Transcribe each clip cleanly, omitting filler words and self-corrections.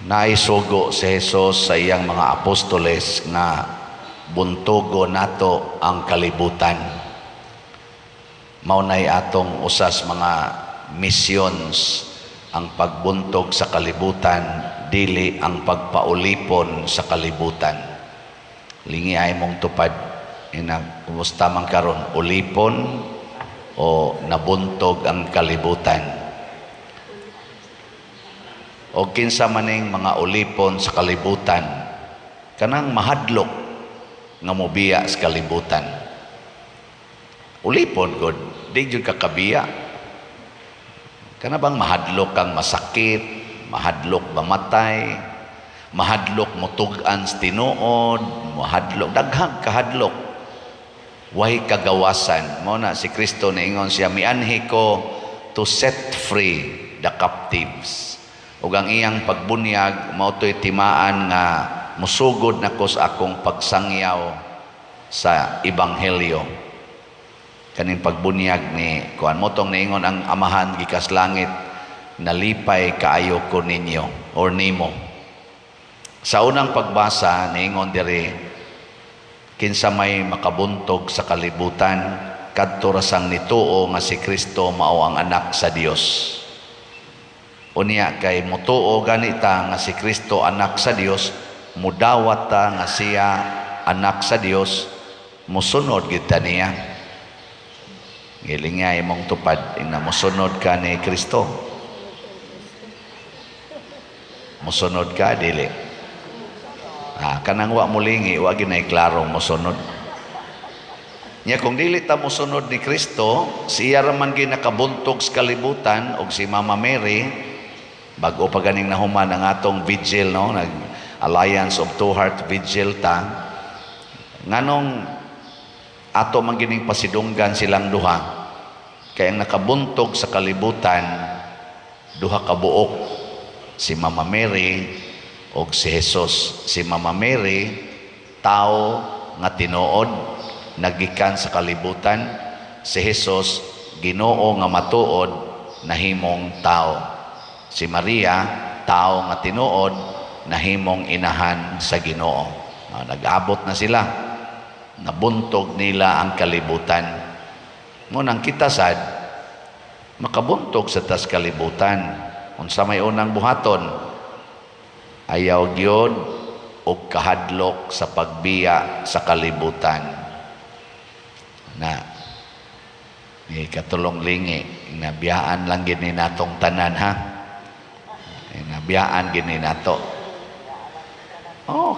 naisugo si Jesus sa iyang mga apostoles nga buntugo nato ang kalibutan. Maunay atong usas mga missions ang pagbuntog sa kalibutan, dili ang pagpaulipon sa kalibutan. Lingi ay mong tupad. Kumusta man karon, ulipon o nabuntog ang kalibutan? O kinsa maning mga ulipon sa kalibutan, kanang mahadlok nga mobiya sa kalibutan. Ulipon gud, di jud kakabiya. Kana bang mahadlok kang masakit, mahadlok mamatay, mahadlok motug-an sa tinuod, mahadlok daghang kahadlok. Way kagawasan. Mao na si Kristo niingon siya, mianhi ko to set free the captives. Ug ang iyang pagbunyag mao toy timaan nga musugod nako sa akong pagsangyaw sa ebanghelyo. Kaning pagbunyag ni kuan mo tong niingon ang Amahan gikas langit, nalipay kaayo ko ninyo or nimo. Sa unang pagbasa niingon diri, kinsa may makabuntog sa kalibutan kadto ra sang nituo nga si Kristo mao ang anak sa Dios. Unya kay mutuo ganita nga si Kristo anak sa Dios, mudawat ta nga siya anak sa Dios, musunod gid ta niya. Giling nga imong tupad ina musunod ka ni Kristo. Musunod ka dili. Kanang wa mulingi, wa ginay klaro mosunod. Nya kung dili ta mosunod ni Kristo, siya ra man ginakabuntog sa kalibutan og si Mama Mary, bago pa ganing nahuman ang atong vigil, no, nag Alliance of Two Heart Vigil ta. Nganong ato man gining pasidunggan silang duha, kay ang nakabuntog sa kalibutan duha ka buok, si Mama Mary og si Jesus. Si Mama Mary, tao nga tinuod, nagikan sa kalibutan. Si Jesus, Ginoo nga matuod, nahimong tao. Si Maria, tao nga tinuod, nahimong inahan sa Ginoo. Nag-abot na sila. Nabuntog nila ang kalibutan. Ngunang kita sad, makabuntog sa tas kalibutan. Unsa may unang buhaton, ayaw gyud og kahadlok sa pagbiya sa kalibutan. Na katulong lingi, nabiyaan lang gid ni natong tanan ha. Nabiyaan gid ni nato.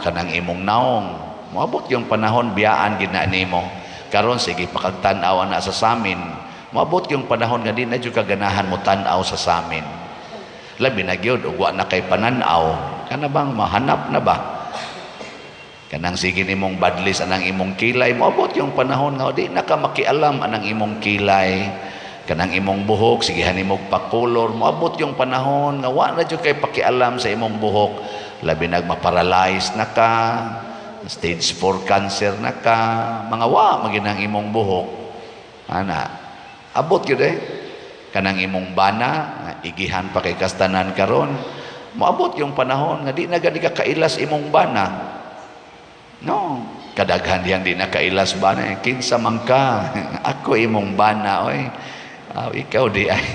Kanang imong naong, moabot yung panahon biyaan gid na nimo. Karon sige pakagtan-aw na sa samin. Moabot yung panahon nga di na jud kaganahan mo tan-aw sa samin. Labi na gyud ug wa na kay panan-aw. Kana bang mahanap na ba? Kanang sige nimong badlis anang imong kilay, moabot yung panahon nga di na ka makialam anang imong kilay. Kanang imong buhok, sige hanimog pakulor, moabot yung panahon nga wa na jud kay pakialam sa imong buhok. Labi nagma-paralyze na ka, stage 4 cancer na ka, mga wa maginang imong buhok. Abot gyud kanang imong bana, igihan pa kay kastanan karon. Moabot yung panahon nga di na gani ka kailas imong bana. No, kadaghan diyang di na kailas bana. Kinsa man ka, ako imong bana oy. Ikaw di ay.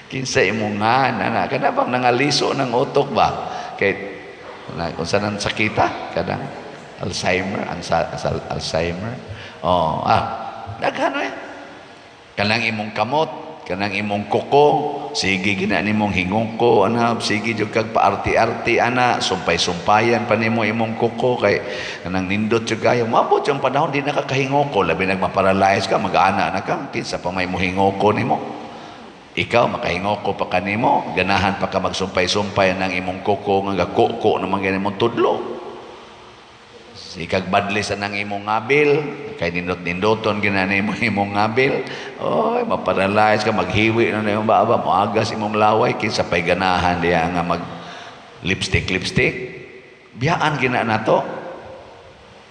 Kinsa imong nga kana bang nangaliso ng utok ba? Kay kung saan ang sakita kadang Alzheimer, Alzheimer. Daghan kanang imong kamot, kanang imong kuko, sige gina nimong hingungko sige jud kag paarti-arti sumpay-sumpayan pa nimo imong kuko kay kanang nindot jud kayo. Maabot yung panahon di nakakahingoko, labi nagma-paralyze ka, mag-ana na ka, kinsa pa may mohingoko nimo. Ikaw makahingoko pa kanimo, ganahan pa ka magsumpay-sumpay ng imong kuko nga gakoko naman ganyan mong tudlo. Sikag badlis ang imong ngabil, kay nindot-nindoton ginanay mo imong ngabil, maparalyze ka, maghiwi na yung baba, moagas imong laway, kinsa pa'y ganahan diya nga mag lipstick. Biyaan gina na to.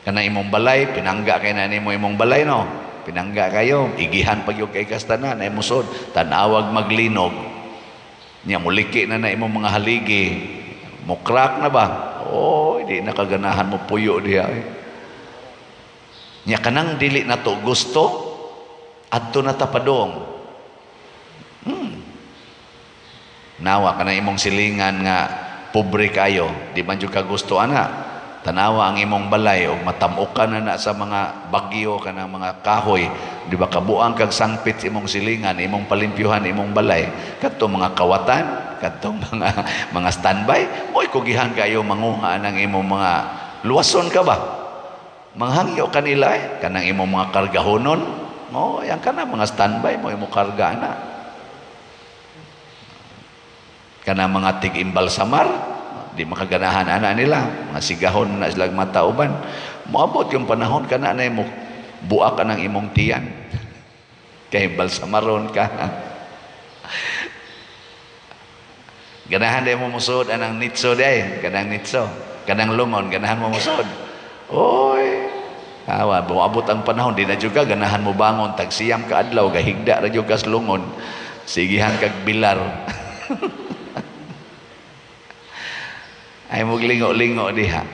Kana imong balay, pinangga kay na mo imong balay, no? Pinangga kayo, igihan pag yung kay kastanan, ay musod, tanawag maglinog. Nya muliki na na imong mga haligi, mukrak na ba? Oh, hindi nakaganahan mo puyo diha. Nya kanang dili na to gusto, adto na tapadong. Nawa ka na imong silingan nga pobre kayo, di man jud ka gusto ana. Tanawa ang imong balay o matamukan na sa mga bagyo kanang mga kahoy, di ba kabuang kag sangpit imong silingan, imong palimpyuhan imong balay. Kadto mga kawatan, kadto mga standby, mo'y kugihan kayo manguha ng imong mga luwason ka ba? Manghangyo kanila kanang imong mga kargahonon, mo yang kana mga standby mo imong karga na. Kanang mga tig-imbal samar, di makaganahan ana nila, mga sigahon na silang matauban. Moabot yung panahon kana na mo buak ka ng imong tiyan. Kay balsamaron ka. Ganahan day mo musod anang nitso day, kanang nitso, kanang lungon, ganahan mo musod. Oy, awa, moabot ang panahon di na jud ka ganahan mo bangon tag siyam ka adlaw gahigda ra jud ka sa lungon. Sigihan kag bilar. Ay muglingo-lingo diha.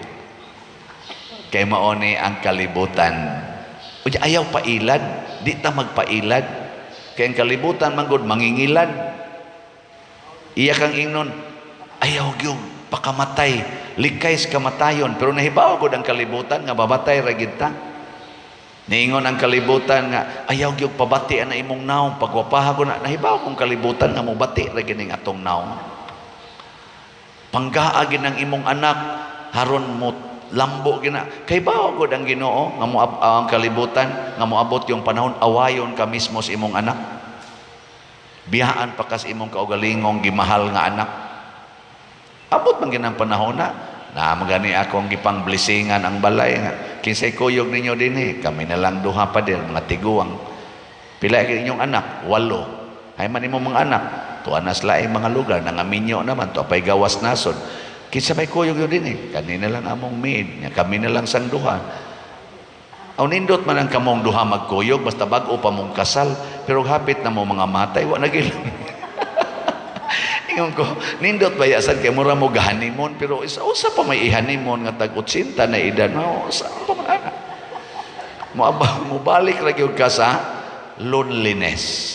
Kay maoni ang kalibutan. Unya ayaw pailad, di ta magpailad. Kay ang kalibutan manggod mangingilad. Iya kang ingnon, ayaw gyud pakamatay, likay sa kamatayon, pero nahibaw gud ang kalibutan nga babatay ra gid ta. Niingon ang kalibutan nga ayaw gyud pabati ana imong naong pagwapaha ko na nahibaw kung kalibutan nga mobati ra gid ning atong naong. Panggaa ginang imong anak haron mo lambo gina kay bawo gud ang Ginoo nga mo ang kalibutan nga moabot yung panahon awayon ka mismo sa imong anak, biyaan pa kas imong kaugalingong gimahal nga anak. Abot man ginang panahon na magani akong gipang blessingan ang balay nga kinsay kuyog ninyo dinhi, kami na lang duha pa din mga tiguang. Pila gyud inyong anak? 8. Hay man imong mga anak tuanas laing mga lugar nangaminyo naman to apay gawas nasod kinsa may kuyog yun din kanina lang among maid nya kami na lang sang duha. Aw nindot man ang kamong duha magkuyog basta bag-o pa mong kasal pero hapit na mo mga matay wa nagil. Ingon ko nindot ba yasan kay mura mo gahanimon pero usa pa may ihanimon nga tag 80 na edad no sa pa man ana mo balik ra gyud ka sa loneliness.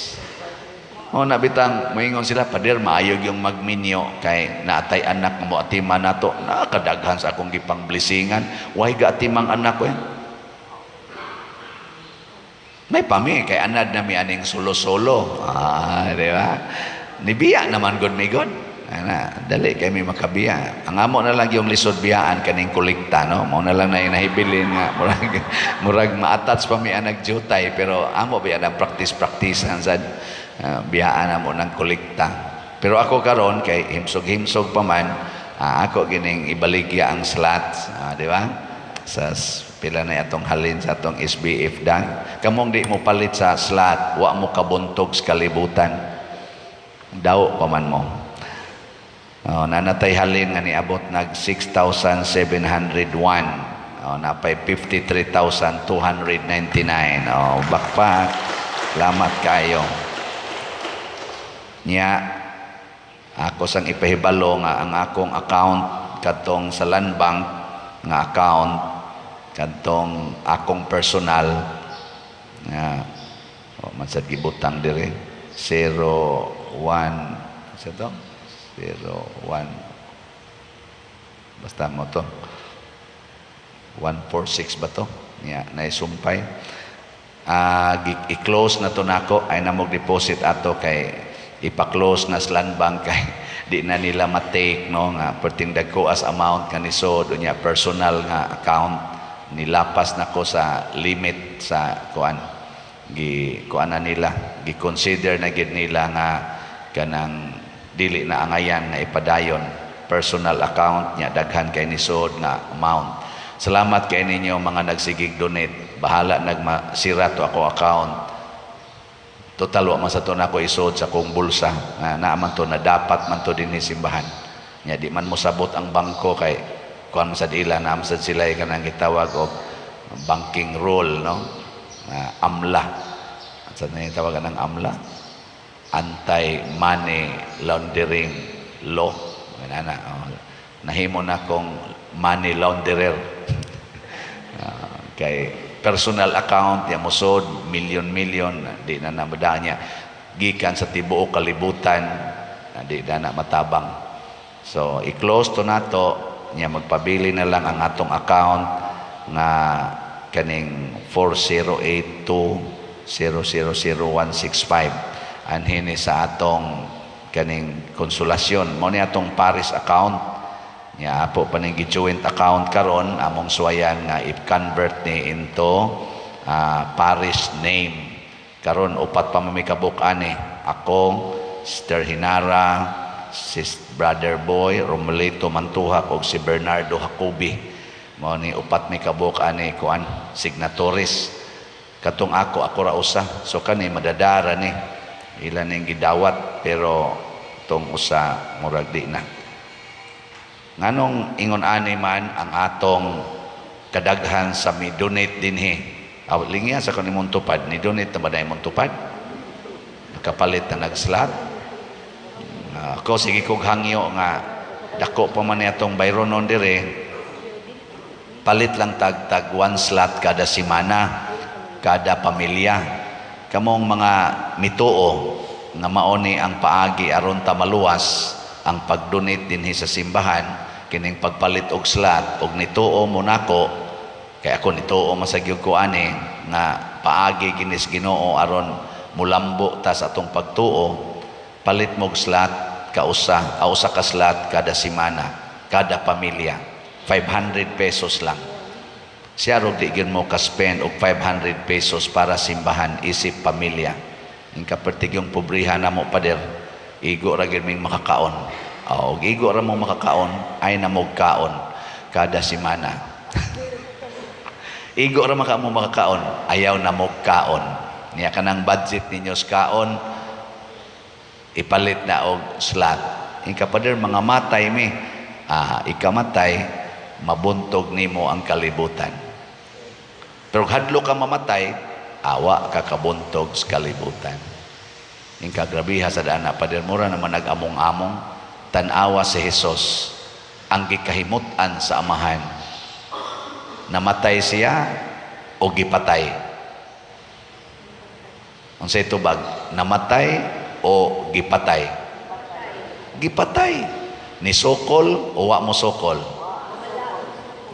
O nabitang moingon sila pader maayog yung magminyo kay naatay anak mo atiman nato nakadaghan sa akong gipang blessingan way ga atimang anak ko may pami kay anad na mi aning solo-solo di ba nibiya naman gud mi god ana dali kay mi makabiya ang amo na lang yung lisod biyaan kaning kolekta no mo na lang na inahibilin nga murag ma-attach pa mi anag jutay pero amo biya na practice-an sad biyaan na mo ng kolekta. Pero ako karon kay himsog-himsog pa man, ako gining ibaligya ang slots, di ba? Sa pila na atong halin sa atong SBF dang. Kamong di mo palit sa slot, wa mo kabuntog sa kalibutan. Daw pa man mo. Nanatay halin nga niabot nag 6,701. Napay 53,299. Bakpa. Salamat kayo. Nya ako sang ipahibalo nga ang akong account kadtong sa Land Bank nga account kadtong akong personal nga mansad gibutang dire 01 sa to 01 basta mo to 146 ba to nya naisumpay i-close na to nako ay namog deposit ato kay ipa-close na sa Land Bank kay di na nila matake no nga perting dagko as amount kanisod unya personal nga account nilapas na ko sa limit sa kuan kuan na nila gi-consider na gid nila nga kanang dili na angayan na ipadayon personal account nya daghan kay nisod nga amount. Salamat kay ninyo mga nagsigig donate, bahala nagmasira to ako account. Total wa man sa to nako isod sa kong bulsa. Naaman to na dapat man to dinhi simbahan. Nya di man mo sabot ang bangko kay kuan sa ila na amsad sila kanang gitawag og banking rule no. AMLA. Sa na tawagan ng AMLA. anti-money laundering law. Nahimo na kong money launderer. Kay personal account ya musod milyon-milyon di na namada niya gikan sa tibuok kalibutan, di na matabang. So i-close to nato niya, magpabili na lang ang atong account nga kaning 4082000165 anhini sa atong kaning konsolasyon mo ni atong Paris account niya. Apo pa ning joint account karon among suwayan nga i-convert ni into Paris name. Karon upat pa mamikabuk ani, ako, Sister Hinara, Brother Boy Romelito Mantuhak ug si Bernardo Jacobi. Mao ni upat mi kabuk ani kuan signatories. Katong ako ra usa. So kani madadara ni ilan ning gidawat, pero tong usa murag di na. Nganong ingon ani man ang atong kadaghan sa mi-donate dinhi. Awlingya sa kanimong tupad, ni donate na ba na imong tupad? Nakapalit na nag-slot. Ako sige kog hangyo nga dako pa man atong bayronon dire, palit lang tag 1 slot kada semana, kada pamilya. Kamong mga mituo na maoni ang paagi aron ta maluwas ang pag-donate dinhi sa simbahan, kining pagpalit og slot og nituo mo nako, kay ako nituo masagyog ko ani nga paagi ginis Ginoo aron mulambo ta sa atong pagtuo. Palit mo og slot kausa ka slot kada semana, kada pamilya, 500 pesos lang. Siya ro di gyud mo ka-spend og 500 pesos para simbahan isip pamilya. Ing kapertigyong pobriha na mo pader, igo ra gyud ming makakaon. Og igo ra mo makakaon ay na mo kaon kada semana. Igo ra maka mo makakaon, ayaw na mo kaon. Niya kanang budget ninyo sa kaon ipalit na og slot. Ing kapader mga matay mi, ikamatay mabuntog nimo ang kalibutan. Pero hadlo ka mamatay, awa ka kabuntog sa kalibutan. Ing kagrabiha sa daan na pader mura naman nag-among-among tan-awa si Jesus ang gikahimutan sa amahan. Namatay siya o gipatay. Unsay tubag? Namatay o gipatay? Gipatay. Ni sokol o wa mo sokol?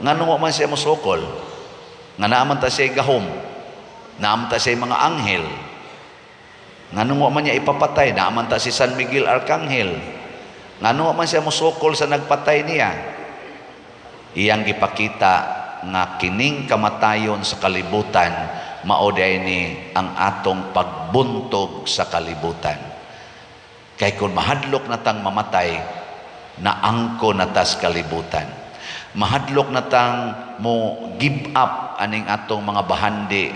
Ngano wa man siya mo sokol? Nga naaman ta siya gahom, naaman ta siya mga anghel. Ngano wa man niya ipapatay? Naaman ta si San Miguel Arcangel. Ngano wa man siya mo sokol sa nagpatay niya? Iyang gipakita nga kining kamatayon sa kalibutan mao ni ang atong pagbuntog sa kalibutan. Kay kung mahadlok na tang mamatay, naangko na tas kalibutan. Mahadlok na tang mo give up aning atong mga bahandi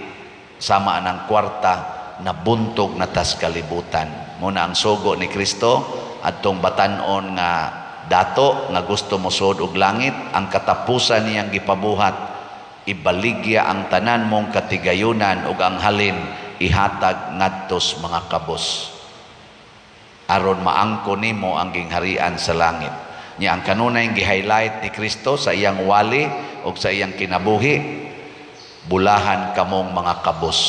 sama anang kwarta, na buntog na tas kalibutan. Muna ang sugo ni Kristo atong batanon nga dato nga gusto mo sud og langit, ang katapusan niyang gipabuhat, ibaligya ang tanan mong katigayunan ug ang halin ihatag ngadtos mga kabos aron maangko nimo ang gingharian sa langit. Nya ang kanunay gi-highlight ni Kristo sa iyang wali ug sa iyang kinabuhi, bulahan kamong mga kabos,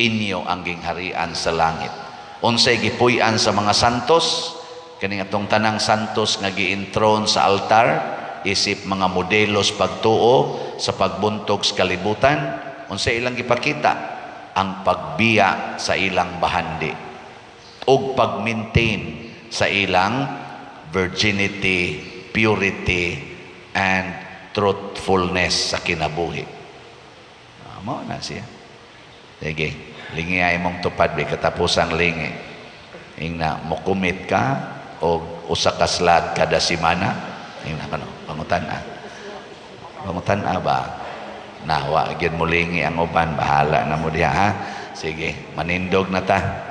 inyo ang gingharian sa langit. Unsay gipuy-an sa mga santos, kaning atong tanang santos nga gi-enthrone sa altar, isip mga modelos pagtuo sa pagbuntog sa kalibutan. Unsay ilang gipakita? Ang pagbiya sa ilang bahandi ug pag-maintain sa ilang virginity, purity, and truthfulness sa kinabuhi. Mao na siya. Sige, lingi ay mong tupad bi katapusang lingi. Ing na mokumit ka o usa ka slot kada semana. Ing na kano, pangutan ba? Nawa gyud mo lingi ang uban, bahala na mo diha ha. Sige, manindog na ta.